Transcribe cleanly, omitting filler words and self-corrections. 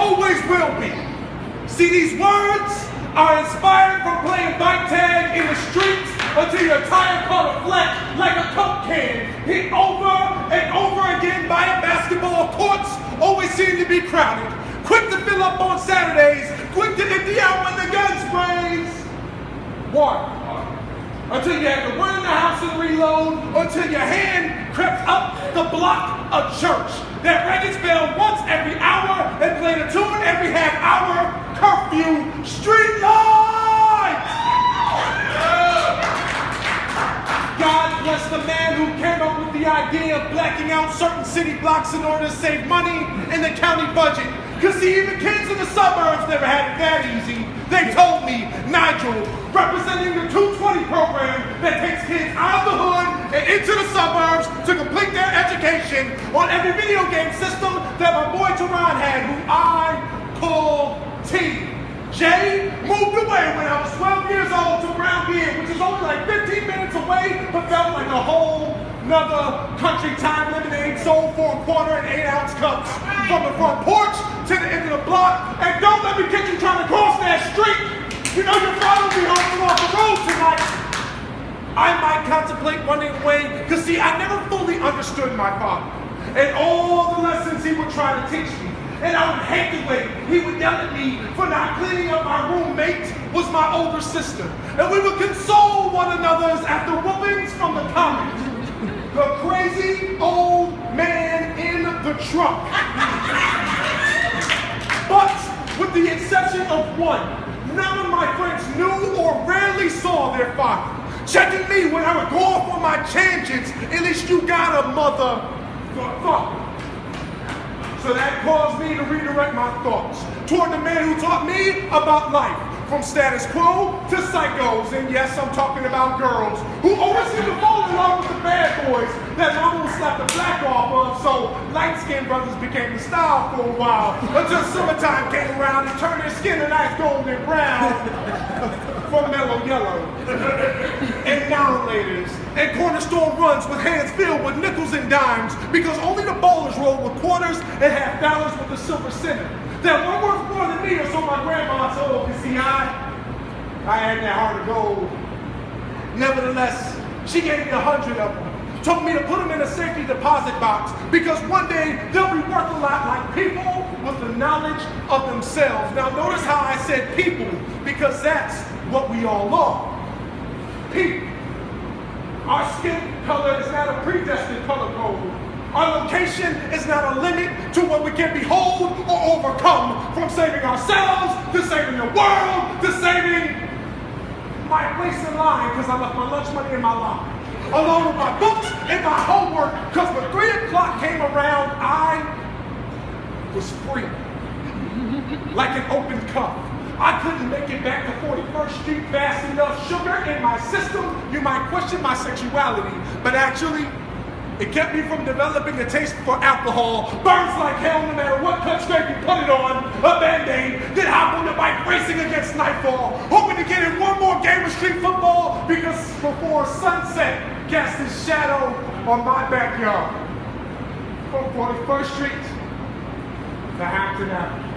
always will be. See, these words are inspired from playing bike tag in the streets until your tire caught a flat like a Coke can, hit over and over again by a basketball. Courts always seem to be crowded, quick to fill up on Saturdays, quick to empty out when the gun sprays. Water. Until you had to run in the house and reload, until your hand crept up the block of church that rang its bell once every hour and played a tune every half hour. Curfew, street lights! God bless the man who came up with the idea of blacking out certain city blocks in order to save money in the county budget. Because see, even kids in the suburbs never had it that easy. They told me, Nigel, representing the 220 program that takes kids out of the hood and into the suburbs to complete their education on every video game system that my boy Teron had, who I call T. Jay moved away when I was 12 years old to Brown Beard, which is only like 15 minutes away, but felt like a whole nother country. Time lemonade sold for a quarter and 8-ounce cups. From the front porch to the end of the block. And don't let me catch you trying to cross that street. You know your father will be home off the road tonight. I might contemplate running away, because see, I never fully understood my father and all the lessons he would try to teach me. And I would hate the way he would yell at me for not cleaning up. My roommate was my older sister, and we would console one another after whoopings from the comments. The crazy old man in the trunk. But with the exception of one, none of my friends knew or rarely saw their father. Checking me when I would go off on my tangents. At least you got a motherfucker. So that caused me to redirect my thoughts toward the man who taught me about life, from status quo to psychos. And yes, I'm talking about girls who always seem to fall in love with the bad boys that mama would slap the black off of. So light-skinned brothers became the style for a while, until summertime came around and turned their skin a nice golden brown from mellow yellow. And now-laters and corner store runs with hands filled with nickels and dimes, because only the ballers roll with quarters and half dollars with a silver center that were worth more than me, or so my grandma told. You see, I had that heart of gold. Nevertheless, she gave me 100 of them, told me to put them in a safety deposit box, because one day they'll be worth a lot, like people with the knowledge of themselves. Now notice how I said people, because that's what we all are. People. Our skin color is not a predestined color code. Our location is not a limit to what we can behold or overcome, from saving ourselves, to saving the world, to saving my place in line, because I left my lunch money in my locker, along with my books and my homework, because when 3 o'clock came around, I was free, like an open cup. I couldn't make it back to 41st Street fast enough. Sugar in my system, you might question my sexuality, but actually, it kept me from developing a taste for alcohol. Burns like hell no matter what cut scrape you put it on. A Band-Aid, then hop on the bike racing against nightfall, hoping to get in one more game of street football, because before sunset cast its shadow on my backyard. From 41st Street to Hampton Avenue.